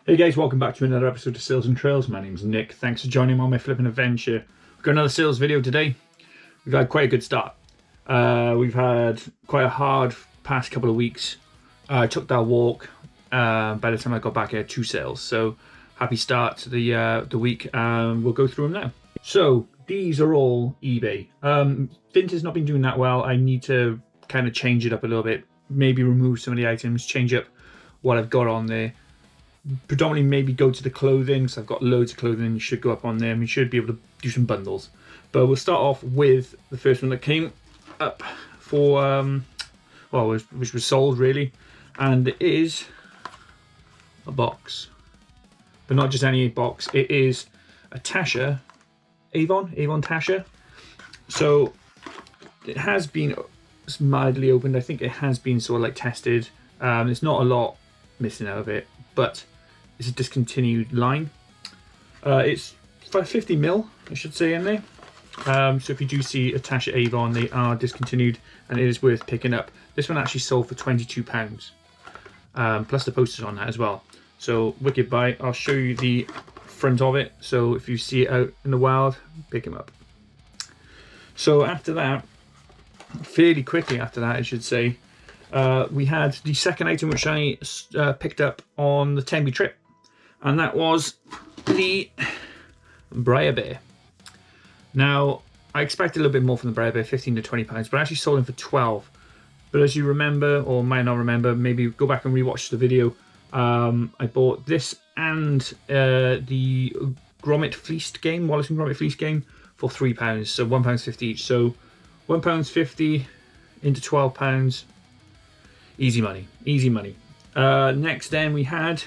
Hey guys, welcome back to another episode of Sales and Trails. My name's Nick. Thanks for joining me on my flipping adventure. We've got another sales video today. We've had quite a good start. We've had quite a hard past couple of weeks. I took that walk. By the time I got back, I had 2 sales. So happy start to the week. We'll go through them now. So these are all eBay. Vinted's not been doing that well. I need to kind of change it up a little bit. Maybe remove some of the items, change up what I've got on there. Predominantly maybe go to the clothing, because I've got loads of clothing. You should go up on there and you should be able to do some bundles. But we'll start off with the first one that came up for which was sold really, and it is a box, but not just any box. It is a Tasha Avon Tasha. So it has been mildly opened. I think it has been sort of like tested. There's not a lot missing out of it, but it's a discontinued line. It's 50mm, I should say, in there. So if you do see a Tasha Avon, they are discontinued, and it is worth picking up. This one actually sold for £22, plus the posters on that as well. So wicked buy. I'll show you the front of it. So if you see it out in the wild, pick them up. So after that, fairly quickly after that, I should say, we had the second item which I picked up on the Tenby trip, and that was the Briar Bear. Now, I expected a little bit more from the Briar Bear, 15 to £20, but I actually sold him for 12. But as you remember, or might not remember, maybe go back and rewatch the video. I bought this and the Gromit Fleeced game, Wallace and Gromit Fleeced game, for £3, so £1.50 each. So £1.50 into £12. Easy money, easy money. Next then we had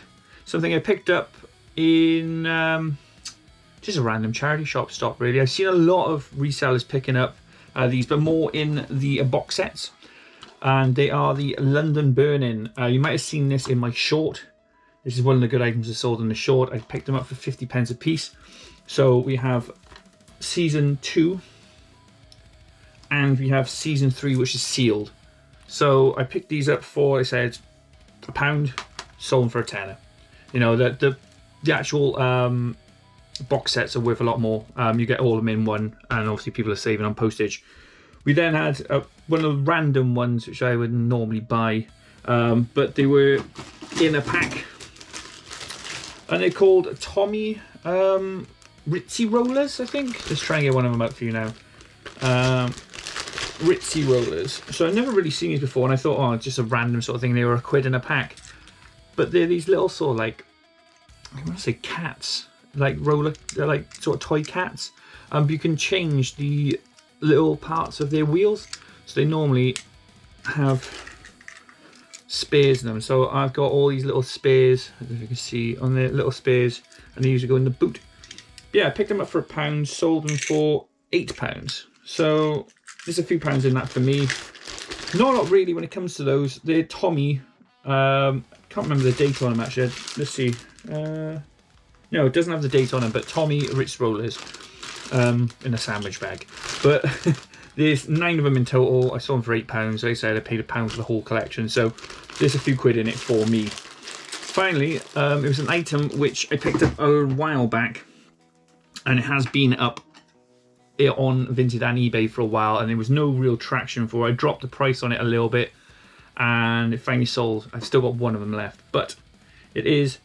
something I picked up in just a random charity shop stop really. I've seen a lot of resellers picking up these, but more in the box sets. And they are the London Burn-In. You might have seen this in my short. This is one of the good items I sold in the short. I picked them up for 50p a piece. So we have season 2 and we have season 3, which is sealed. So I picked these up for, I said, £1, sold them for a tenner. You know, the actual box sets are worth a lot more. You get all of them in one, and obviously people are saving on postage. We then had one of the random ones which I would normally buy, but they were in a pack, and they're called Tommy Ritzy Rollers, I think. Let's try and get one of them out for you now. Ritzy Rollers. So I've never really seen these before, and I thought, oh, it's just a random sort of thing. They were £1 in a pack, but they're these little sort of like, I want to say cats, like roller, they're like sort of toy cats. You can change the little parts of their wheels, so they normally have spares in them. So I've got all these little spares, as you can see on their little spares, and they usually go in the boot. Yeah, I picked them up for £1, sold them for £8. So there's a few pounds in that for me. Not a lot really when it comes to those. They're Tommy. Can't remember the date on them actually. Let's see. No, it doesn't have the date on them, but Tommy Ritz Rollers in a sandwich bag. But there's 9 of them in total. I sold them for £8. Like I said, I paid £1 for the whole collection. So there's a few quid in it for me. Finally, it was an item which I picked up a while back, and it has been up on Vinted and eBay for a while, and there was no real traction for it. I dropped the price on it a little bit, and it finally sold. I've still got one of them left, but it is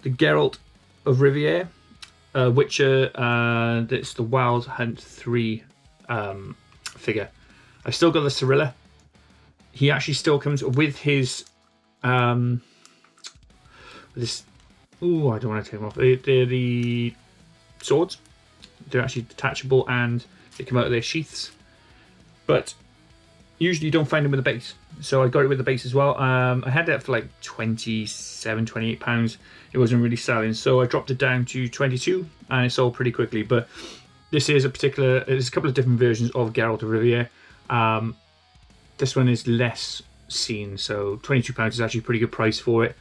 the Geralt of Rivia, Witcher, and it's the Wild Hunt 3 figure. I've still got the Reseller. He actually still comes with his this. Oh, I don't want to take them off. They're the swords. They're actually detachable and they come out of their sheaths, but usually you don't find them with a base. So I got it with the base as well. I had that for like £27, £28. It wasn't really selling, so I dropped it down to 22, and it sold pretty quickly. But this is there's a couple of different versions of Geralt of Rivia. This one is less seen, so £22 is actually a pretty good price for it.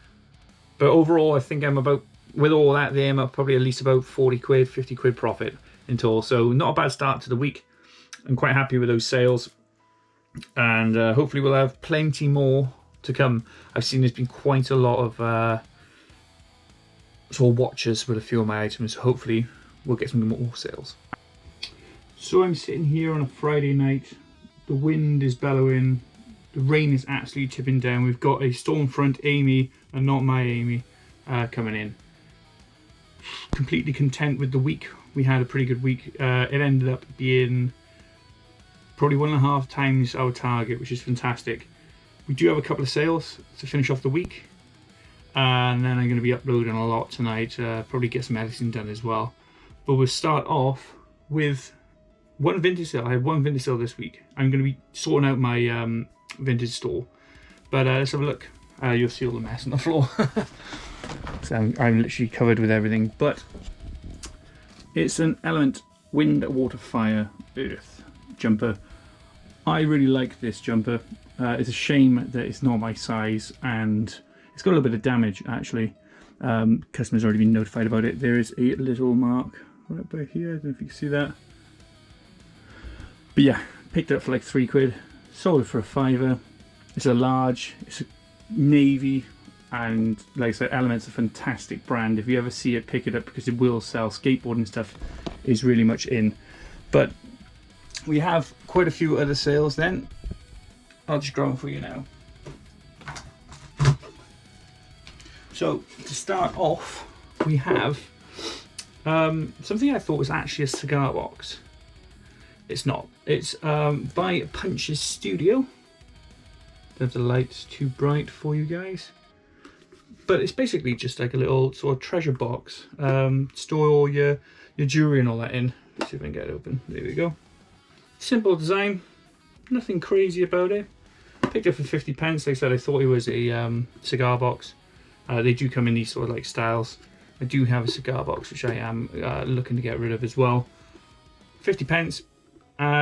But overall, I think I'm about, with all that there, I'm probably at least about 40 quid, 50 quid profit in total. So not a bad start to the week. I'm quite happy with those sales, and hopefully we'll have plenty more to come. I've seen there's been quite a lot of sort of watches with a few of my items. Hopefully we'll get some more sales. So I'm sitting here on a Friday night. The wind is bellowing. The rain is absolutely tipping down. We've got a Stormfront Amy, and not my Amy, coming in. Completely content with the week. We had a pretty good week. It ended up being probably 1.5 times our target, which is fantastic. We do have a couple of sales to finish off the week. And then I'm going to be uploading a lot tonight. Probably get some editing done as well. But we'll start off with one vintage sale. I have one vintage sale this week. I'm going to be sorting out my vintage store. But let's have a look. You'll see all the mess on the floor. So I'm literally covered with everything. But it's an Element Wind, Water, Fire, Earth jumper. I really like this jumper. It's a shame that it's not my size, and it's got a little bit of damage actually. Customer's already been notified about it. There is a little mark right by here. I don't know if you can see that. But yeah, picked it up for like £3. Sold it for a £5. It's a large. It's a navy, and like I said, Element's a fantastic brand. If you ever see it, pick it up because it will sell. Skateboarding stuff is really much in. But we have quite a few other sales then. I'll just grab them for you now. So to start off, we have something I thought was actually a cigar box. It's not. It's by Punch's Studio. Don't have the lights too bright for you guys. But it's basically just like a little sort of treasure box. Store all your jewelry and all that in. Let's see if I can get it open. There we go. Simple design. Nothing crazy about it. Picked it for 50 pence. Like I said, I thought it was a cigar box. They do come in these sort of like styles. I do have a cigar box which I am looking to get rid of as well. 50 pence.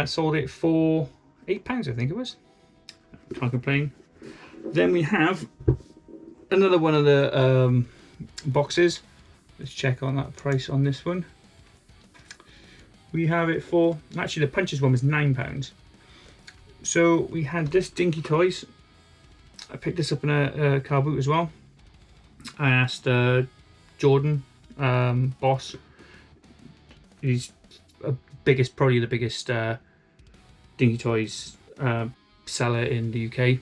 Sold it for £8, I think it was. Can't complain. Then we have another one of the boxes. Let's check on that price on this one. We have it for, actually the Punches one was £9. So we had this Dinky Toys. I picked this up in a car boot as well. I asked Jordan, boss. He's probably the biggest Dinky Toys seller in the UK.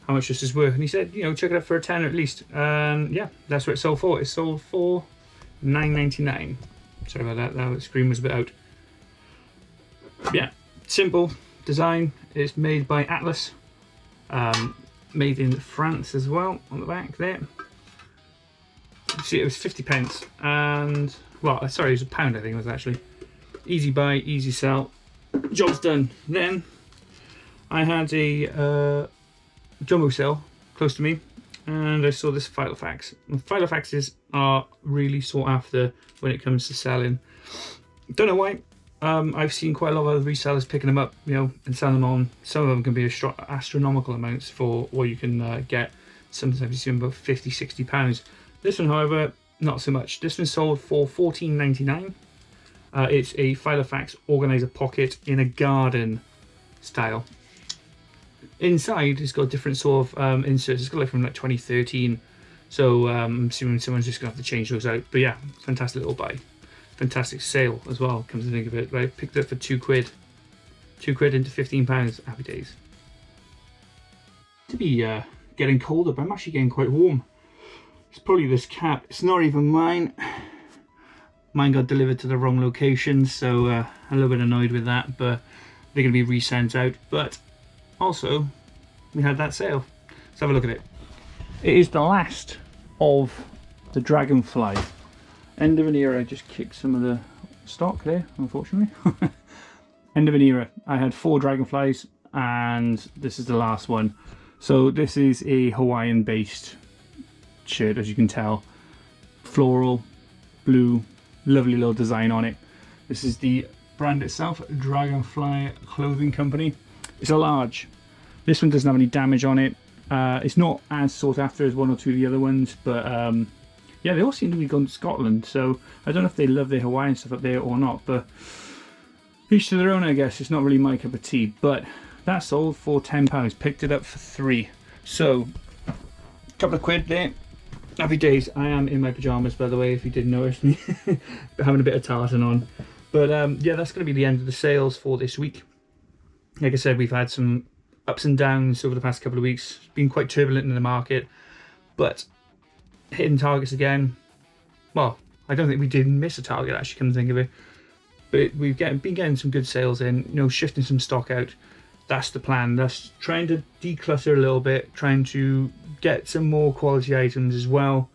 How much this is worth? And he said, you know, check it out for a tenner at least. And yeah, that's what it sold for. It sold for £9.99. Sorry about that. The screen was a bit out. Yeah, simple design. It's made by Atlas. Made in France as well on the back there. See, it was 50 pence, and well, sorry, it was £1 I think it was actually. Easy buy, easy sell, job's done. Then I had a jumbo sale close to me, and I saw this Filofax. And Filofaxes are really sought after when it comes to selling. Don't know why. I've seen quite a lot of other resellers picking them up, you know, and selling them on. Some of them can be astronomical amounts for what you can get. Sometimes you see them about £50–60. This one, however, not so much. This one sold for £14.99. It's a Filofax organizer pocket in a garden style. Inside, it's got different sort of inserts. It's got like from like 2013. So I'm assuming someone's just gonna have to change those out. But yeah, fantastic little buy. Fantastic sale as well, comes to think of it. Right, picked it up for £2. £2 into £15. Happy days. To be getting colder, but I'm actually getting quite warm. It's probably this cap. It's not even mine. Mine got delivered to the wrong location, so a little bit annoyed with that, but they're going to be resent out. But also, we had that sale. Let's have a look at it. It is the last of the Dragonfly. End of an era. I just kicked some of the stock there, unfortunately. End of an era. I had 4 Dragonflies, and this is the last one. So this is a Hawaiian-based shirt, as you can tell. Floral, blue, lovely little design on it. This is the brand itself, Dragonfly Clothing Company. It's a large. This one doesn't have any damage on it. It's not as sought after as one or two of the other ones, but yeah, they all seem to be going to Scotland, so I don't know if they love their Hawaiian stuff up there or not, but each to their own, I guess. It's not really my cup of tea, but that sold for £10. Picked it up for £3. So a couple of quid there. Happy days. I am in my pajamas, by the way, if you didn't notice me. Having a bit of tartan on. But yeah, that's going to be the end of the sales for this week. Like I said, we've had some ups and downs over the past couple of weeks. It's been quite turbulent in the market, but hitting targets again. Well, I don't think we did miss a target, actually, come to think of it. But we've been getting some good sales in, you know, shifting some stock out. That's the plan. That's trying to declutter a little bit, trying to get some more quality items as well.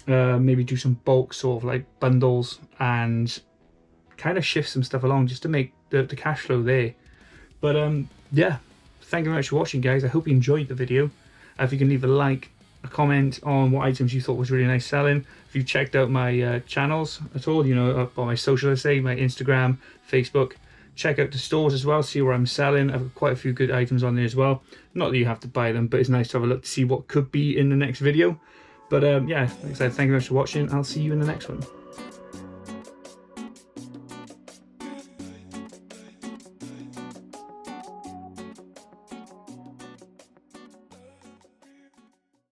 Maybe do some bulk sort of like bundles and kind of shift some stuff along just to make the cash flow there. But yeah, thank you very much for watching, guys. I hope you enjoyed the video. If you can leave a like, a comment on what items you thought was really nice selling. If you've checked out my channels at all, you know, up on my social, I say, my Instagram, Facebook, check out the stores as well, see where I'm selling. I've got quite a few good items on there as well. Not that you have to buy them, but it's nice to have a look to see what could be in the next video. But yeah, like I said, thank you very much for watching. I'll see you in the next one.